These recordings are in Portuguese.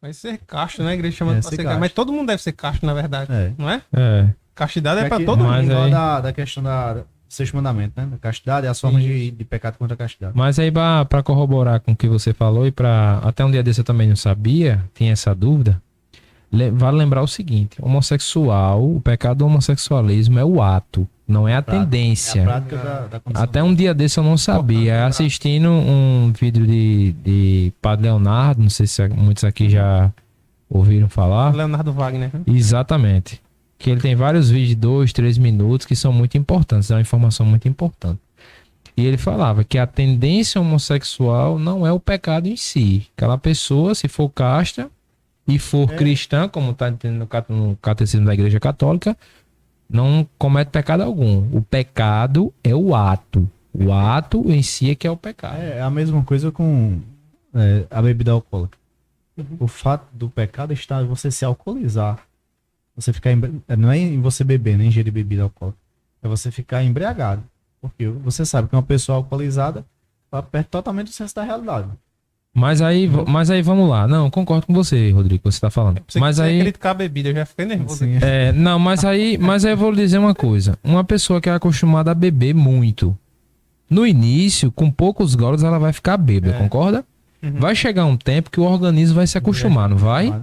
Mas ser casto, né? A igreja chama pra ser casto. casto. Mas todo mundo deve ser casto, na verdade. Não é? É. Castidade é pra Aqui, todo mundo. mas igual aí- da questão do sexto mandamento, né? Da castidade e as formas de pecado contra a castidade. Mas aí, pra corroborar com o que você falou e pra... Até um dia desse eu também não sabia, tinha essa dúvida. Vale lembrar o seguinte, homossexual, o pecado do homossexualismo é o ato, não é a tendência. É a prática da condição. Até um dia desse eu não sabia. Assistindo um vídeo de Padre Leonardo, não sei se muitos aqui já ouviram falar. Leonardo Wagner. Né? Exatamente. Que ele tem vários vídeos de 2, 3 minutos que são muito importantes, é uma informação muito importante. E ele falava que a tendência homossexual não é o pecado em si. Aquela pessoa, se for casta e for cristã, como está entendendo no catecismo da Igreja Católica, não comete pecado algum. O pecado é o ato. O ato em si é que é o pecado. É a mesma coisa com a bebida alcoólica. O fato do pecado está em você se alcoolizar. Você ficar não é em você beber, nem ingerir bebida alcoólica. É você ficar embriagado. Porque você sabe que uma pessoa alcoolizada perde totalmente o senso da realidade. Mas aí vamos lá. Não, concordo com você, Rodrigo, que você está falando. Mas aí criticar a bebida, eu já fiquei nervoso. Sim. não, mas aí eu vou lhe dizer uma coisa. Uma pessoa que é acostumada a beber muito, no início, com poucos goles, ela vai ficar bêbada, concorda? Vai chegar um tempo que o organismo vai se acostumar, não vai?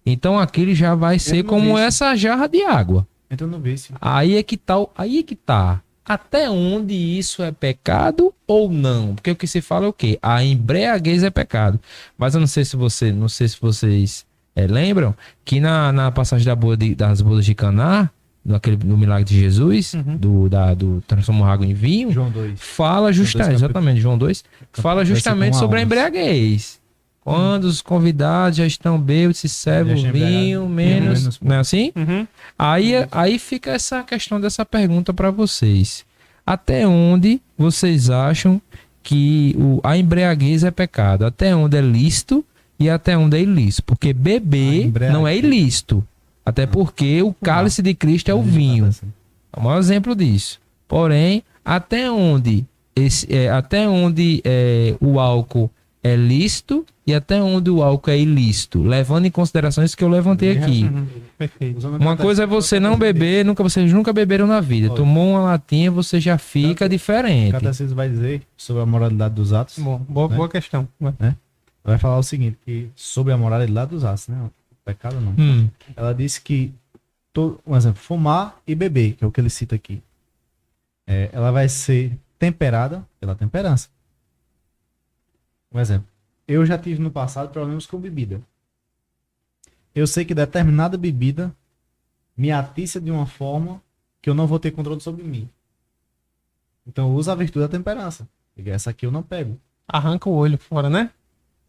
Então aquele já vai ser como essa jarra de água. Entra no vício. Aí é que tá. Até onde isso é pecado ou não? Porque o que se fala é o quê? A embriaguez é pecado. Mas eu não sei se vocês lembram que na passagem das bodas de Caná, no milagre de Jesus, do transformou água em vinho, João 2. fala justamente, João 2, fala justamente sobre a embriaguez. Quando os convidados já estão bêbados, se serve o vinho, menos. Não é assim? Aí fica essa questão dessa pergunta para vocês. Até onde vocês acham que a embriaguez é pecado? Até onde é lícito e até onde é ilícito? Porque beber não é ilícito. Até porque o cálice de Cristo é o vinho. É o maior exemplo disso. Porém, até onde o álcool é lícito e até onde o álcool é ilícito, levando em consideração isso que eu levantei aqui. Perfeito. Uma coisa é você não beber, vocês nunca beberam na vida. Tomou uma latinha, você já fica diferente. O catecismo vai dizer sobre a moralidade dos atos. Boa questão. Vai falar o seguinte, que sobre a moralidade dos atos, né? O pecado não. Ela disse que, um exemplo, fumar e beber, que é o que ele cita aqui, ela vai ser temperada pela temperança. Um exemplo, eu já tive no passado problemas com bebida. Eu sei que determinada bebida me atiça de uma forma que eu não vou ter controle sobre mim. Então eu uso a virtude da temperança. Essa aqui eu não pego. Arranca o olho fora, né?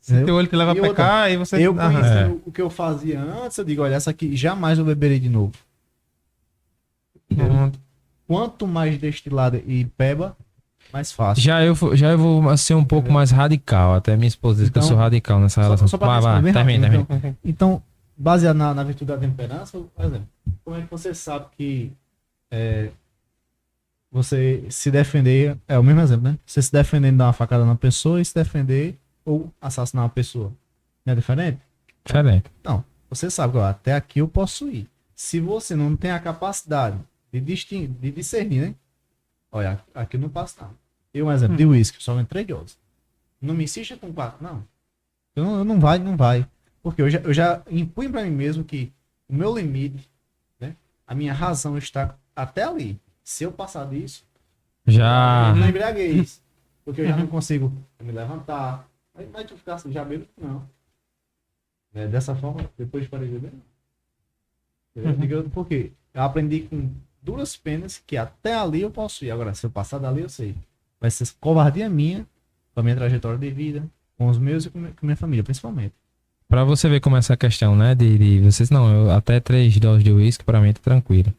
Se teu olho te leva a pecar, aí você... Eu conhecendo o que eu fazia antes, eu digo, olha, essa aqui jamais eu beberei de novo. Quanto mais destilada e peba, mais fácil. Já eu vou ser um pouco mais radical. Até minha esposa diz que eu sou radical nessa relação. Vai, termina. Então, baseado na virtude da temperança, por exemplo, como é que você sabe que você se defender, é o mesmo exemplo, né? Você se defendendo de dar uma facada na pessoa e se defender ou assassinar uma pessoa. Não é diferente? Diferente. Não. Você sabe que até aqui eu posso ir. Se você não tem a capacidade de discernir, né? Olha, aqui eu não passo nada. Eu, um exemplo, de uísque, só entrei de doses. Não me insista com 4, não. Eu não vai. Porque eu já impunho pra mim mesmo que o meu limite, né? A minha razão está até ali. Se eu passar disso, já não embriaguez. Porque eu já não consigo me levantar. Mas tu ficar assim, já bebo, não. Dessa forma, depois de parar de beber, não. Porque eu aprendi com duras penas que até ali eu posso ir. Agora, se eu passar dali, eu sei. Vai ser covardia minha, com a minha trajetória de vida, com os meus e com minha família, principalmente. Pra você ver como é essa questão, né? De vocês, não, até 3 doses de uísque, pra mim tá tranquilo.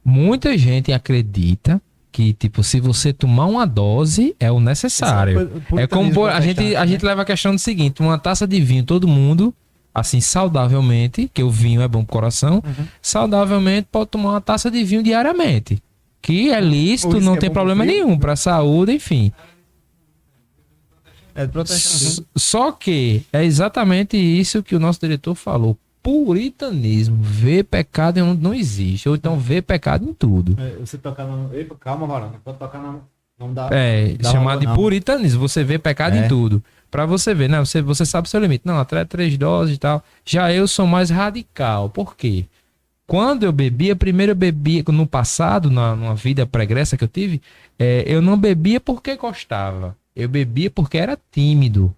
Muita gente acredita que, tipo, se você tomar uma dose, é o necessário. É como a gente leva a questão do seguinte: uma taça de vinho, todo mundo, assim, saudavelmente, que o vinho é bom pro coração, saudavelmente pode tomar uma taça de vinho diariamente. Que é lícito, não tem problema nenhum, pra saúde, enfim. É de proteção. Só que é exatamente isso que o nosso diretor falou. Puritanismo, ver pecado em onde não existe, ou então ver pecado em tudo. Você tocar no... Epa, calma, Varão, não pode tocar na... Não dá, chamado de puritanismo, você vê pecado em tudo. Pra você ver, né? Você sabe o seu limite. Não, até 3 doses e tal. Já eu sou mais radical. Por quê? Quando eu bebia, primeiro eu bebia, no passado, numa vida pregressa que eu tive, eu não bebia porque gostava. Eu bebia porque era tímido.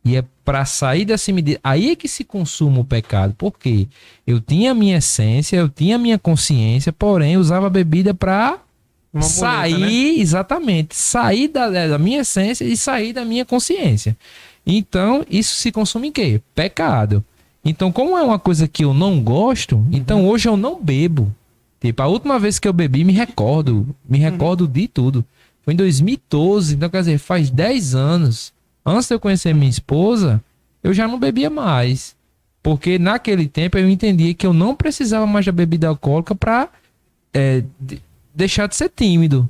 E é para sair dessa timidez. Aí é que se consuma o pecado. Por quê? Eu tinha a minha essência, eu tinha a minha consciência, porém usava a bebida para sair, muleta, né? Exatamente. Sair da minha essência e sair da minha consciência. Então, isso se consome em quê? Pecado. Então, como é uma coisa que eu não gosto, então hoje eu não bebo. Tipo, a última vez que eu bebi, me recordo de tudo. Foi em 2012, então quer dizer, faz 10 anos. Antes de eu conhecer minha esposa, eu já não bebia mais. Porque naquele tempo eu entendia que eu não precisava mais da bebida alcoólica para deixar de ser tímido.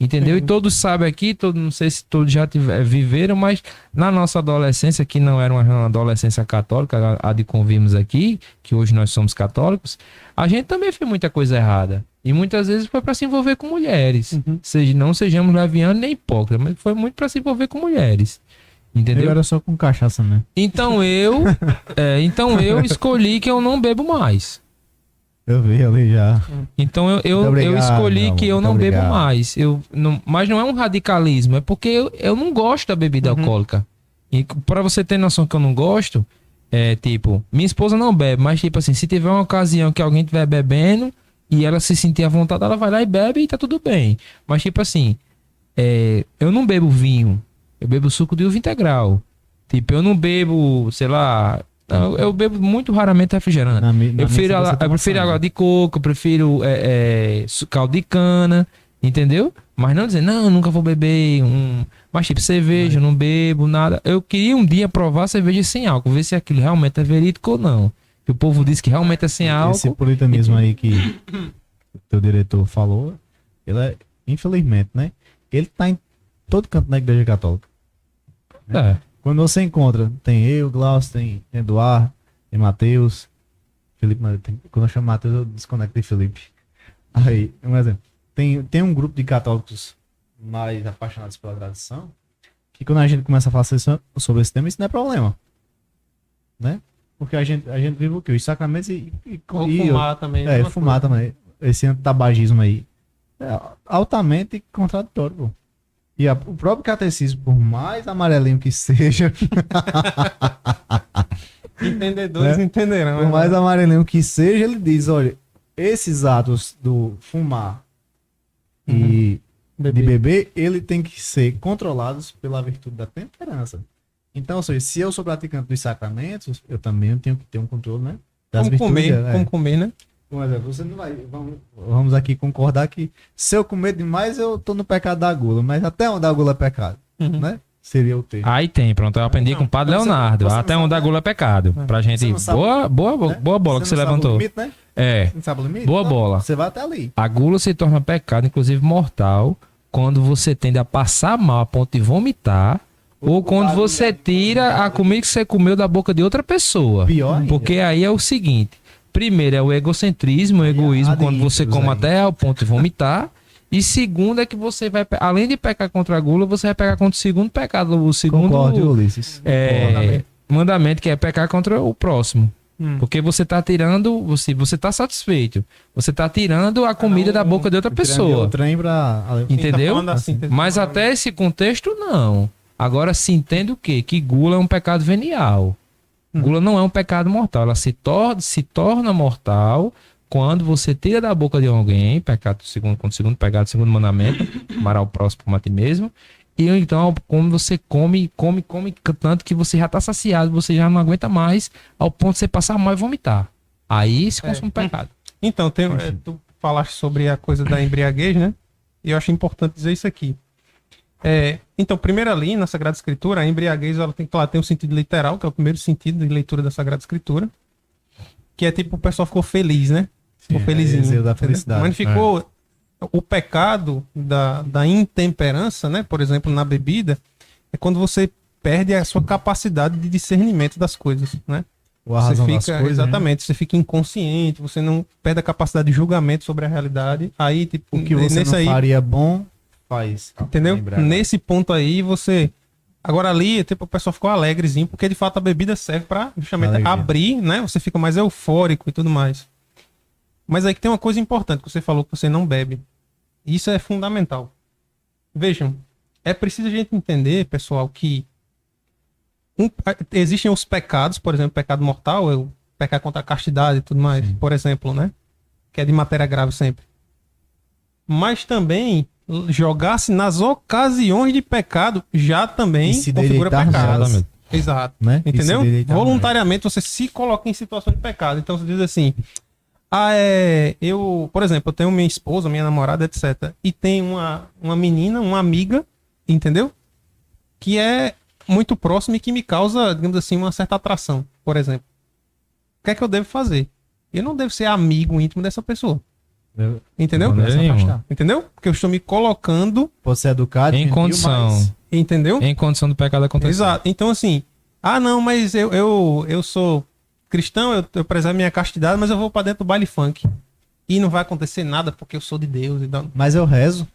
Entendeu? E todos sabem aqui, não sei se todos já viveram, mas na nossa adolescência, que não era uma adolescência católica, a de convivemos aqui, que hoje nós somos católicos, a gente também fez muita coisa errada. E muitas vezes foi para se envolver com mulheres. Não sejamos levianos nem hipócritas, mas foi muito para se envolver com mulheres. Entendeu? Eu era só com cachaça, né? Então eu escolhi que eu não bebo mais. Eu vi ali já. Então eu escolhi que eu não bebo mais. Mas não é um radicalismo, é porque eu não gosto da bebida alcoólica. E para você ter noção que eu não gosto, tipo, minha esposa não bebe, mas tipo assim, se tiver uma ocasião que alguém estiver bebendo e ela se sentir à vontade, ela vai lá e bebe e tá tudo bem. Mas tipo assim, eu não bebo vinho, eu bebo suco de uva integral. Tipo, eu não bebo, sei lá... Eu bebo muito raramente refrigerante. Eu prefiro água de coco, eu prefiro caldo de cana, entendeu? Mas não dizer, não, nunca vou beber mas tipo, cerveja, eu não bebo nada. Eu queria um dia provar cerveja sem álcool, ver se aquilo realmente é verídico ou não. Que o povo diz que realmente é sem álcool. Esse puritanismo aí que o teu diretor falou, ele é, infelizmente, né? Ele tá em todo canto da igreja católica. Né? Quando você encontra, tem eu, Glaucio, tem Eduardo, tem Matheus, Felipe, quando eu chamo Matheus eu desconecto de Felipe. Aí, um exemplo, tem um grupo de católicos mais apaixonados pela tradição, que quando a gente começa a falar sobre esse tema, isso não é problema. Né? Porque a gente vive o quê? Os sacramentos e fumar também. Fumar também. Esse antabagismo aí é altamente contraditório, pô. E o próprio catecismo, por mais amarelinho que seja... Entendedores entenderão. Por mais amarelinho que seja, ele diz, olha, esses atos do fumar e de beber, ele tem que ser controlados pela virtude da temperança. Então, ou seja, se eu sou praticante dos sacramentos, eu também tenho que ter um controle, né? Das virtudes, como comer, né? Mas você não vai. Vamos aqui concordar que se eu comer demais, eu tô no pecado da gula. Mas até onde a gula é pecado, né? Seria o termo. Aí tem, pronto. Eu aprendi com o Padre Leonardo. Até onde a gula é pecado. Pra gente. Boa bola que você levantou. Limite, né? Não sabe o limite? Boa bola. Você vai até ali. A gula se torna pecado, inclusive mortal, quando você tende a passar mal a ponto de vomitar. Ou quando você tira a comida que você comeu da boca de outra pessoa. Pior ainda. Porque aí é o seguinte. Primeiro é o egocentrismo, o egoísmo, quando você come até ao ponto de vomitar. E segundo é que você vai, além de pecar contra a gula, você vai pecar contra o segundo pecado. O segundo mandamento, que é pecar contra o próximo. Porque você está tirando, você está satisfeito. Você está tirando a comida da boca de outra pessoa. Entendeu? Mas até esse contexto, não. Agora se entende o quê? Que gula é um pecado venial. Gula não é um pecado mortal. Ela se torna mortal quando você tira da boca de alguém, pecado segundo pecado, segundo mandamento, amar ao próximo como a ti mesmo. E então, quando você come tanto que você já está saciado, você já não aguenta mais, ao ponto de você passar mal e vomitar. Aí se consome pecado. Então, tu falaste sobre a coisa da embriaguez, né? E eu acho importante dizer isso aqui. Então, primeiro ali, na Sagrada Escritura, a embriaguez ela tem um sentido literal, que é o primeiro sentido de leitura da Sagrada Escritura, que é tipo, o pessoal ficou feliz, né? Ficou felizinho. Da felicidade. Mas ficou o pecado da intemperança, né? Por exemplo, na bebida, é quando você perde a sua capacidade de discernimento das coisas, né? A razão das coisas, exatamente, né? Você fica inconsciente, você não perde a capacidade de julgamento sobre a realidade. Aí, tipo, o que você não faria bom, faz. Entendeu? Nesse ponto aí, você... Agora ali, tipo, o pessoal ficou alegrezinho, porque de fato a bebida serve pra justamente abrir, né? Você fica mais eufórico e tudo mais. Mas aí que tem uma coisa importante, que você falou que você não bebe. Isso é fundamental. Vejam, é preciso a gente entender, pessoal, que existem os pecados, por exemplo, pecado mortal, o pecado contra a castidade e tudo mais, sim, por exemplo, né? Que é de matéria grave sempre. Mas também jogar-se nas ocasiões de pecado já também configura pecado. Exato. Né? Entendeu? Voluntariamente você se coloca em situação de pecado. Então você diz assim: por exemplo, eu tenho minha esposa, minha namorada, etc. E tem uma menina, uma amiga, entendeu? Que é muito próxima e que me causa, digamos assim, uma certa atração, por exemplo. O que é que eu devo fazer? Eu não devo ser amigo íntimo dessa pessoa. Entendeu? Entendeu? Porque eu estou me colocando... Pode ser educado em condição. Entendeu? Em condição do pecado acontecer. Exato. Então, assim... não, mas eu sou cristão, eu preservo minha castidade, mas eu vou pra dentro do baile funk. E não vai acontecer nada porque eu sou de Deus. Então... Mas eu rezo.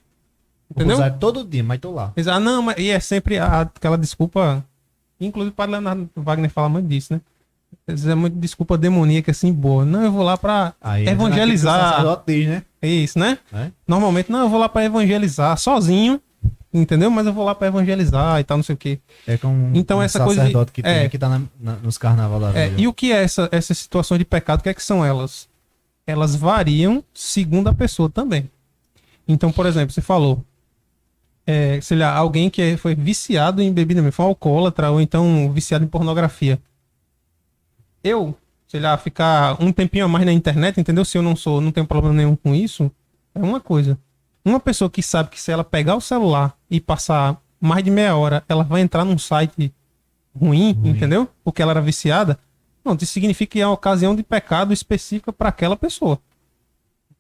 Entendeu? Vou usar todo dia, mas tô lá. Exato. Não, mas e é sempre aquela desculpa... Inclusive o padre Leonardo Wagner fala muito disso, né? É muito desculpa demoníaca, assim, boa. Não, eu vou lá pra evangelizar. Diz, né? Isso, né? Normalmente, não, eu vou lá pra evangelizar sozinho, entendeu? Mas eu vou lá pra evangelizar e tal, não sei o quê. É como então, essa sacerdote coisa que tem, que tá nos carnaval da vida. E o que é essas situações de pecado? O que é que são elas? Elas variam segundo a pessoa também. Então, por exemplo, você falou, sei lá, alguém que foi viciado em bebida, foi um alcoólatra, ou então viciado em pornografia. Sei lá, ficar um tempinho a mais na internet, entendeu? Se eu não tenho problema nenhum com isso, é uma coisa. Uma pessoa que sabe que se ela pegar o celular e passar mais de meia hora, ela vai entrar num site ruim, entendeu? Porque ela era viciada. Não, isso significa que é uma ocasião de pecado específica para aquela pessoa.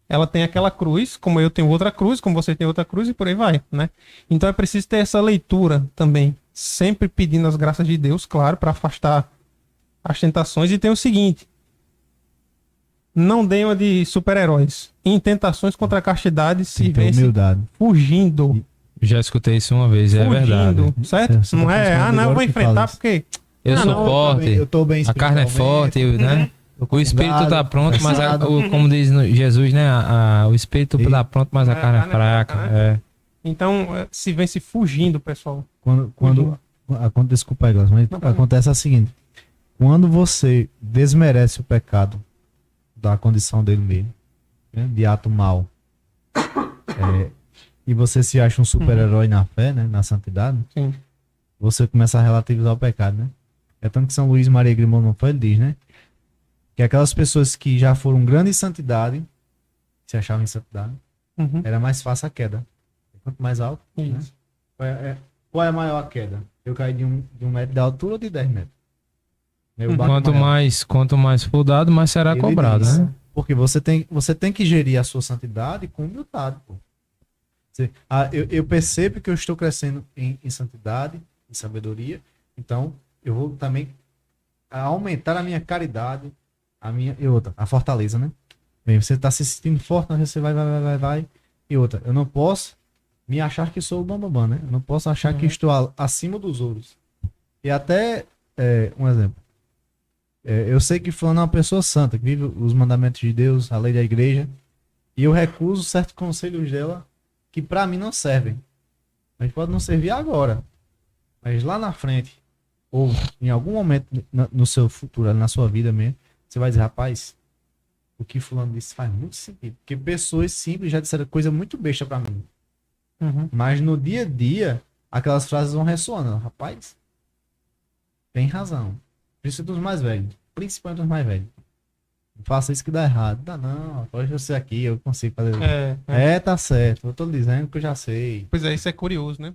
Ela tem aquela cruz, como eu tenho outra cruz, como você tem outra cruz e por aí vai, né? Então é preciso ter essa leitura também, sempre pedindo as graças de Deus, claro, para afastar as tentações. E tem o seguinte: não deem uma de super-heróis. Em tentações contra a castidade se vence fugindo. Já escutei isso uma vez, fugindo, é verdade. Certo? Não não, eu vou enfrentar porque... Eu sou forte, eu tô bem, a carne é forte, né? O espírito tá pronto, mas como diz Jesus, né? O espírito tá pronto, mas a carne é fraca. Né? Então, se vence fugindo, pessoal. Desculpa aí, mas acontece o seguinte: quando você desmerece o pecado da condição dele mesmo, né, de ato mau, e você se acha um super-herói na fé, né, na santidade, sim, você começa a relativizar o pecado, né? É tanto que São Luís Maria Grimond não foi, ele diz, né? Que aquelas pessoas que já foram grandes em santidade, se achavam em santidade, era mais fácil a queda. Quanto mais alto, né? Qual é a maior queda? Eu caí de um metro de altura ou de 10 metros? Quanto mais for dado, mais será cobrado, né? Porque você tem que gerir a sua santidade com humildade, pô. Eu percebo que eu estou crescendo em santidade, em sabedoria, então eu vou também aumentar a minha caridade, a fortaleza, né? Bem, você está se sentindo forte, você vai. E outra, eu não posso me achar que sou o bambambam, né? Eu não posso achar que estou acima dos outros. E até, um exemplo. Eu sei que fulano é uma pessoa santa, que vive os mandamentos de Deus, a lei da igreja, e eu recuso certos conselhos dela que para mim não servem. Mas pode não servir agora. Mas lá na frente, ou em algum momento no seu futuro, na sua vida mesmo, você vai dizer: rapaz, o que fulano disse faz muito sentido. Porque pessoas simples já disseram coisa muito besta para mim. Mas no dia a dia, aquelas frases vão ressoando. Rapaz, tem razão. Principalmente dos mais velhos. Não faça isso que dá errado. Dá não, pode eu ser aqui, eu consigo fazer. Tá certo. Eu tô dizendo que eu já sei. Pois é, isso é curioso, né?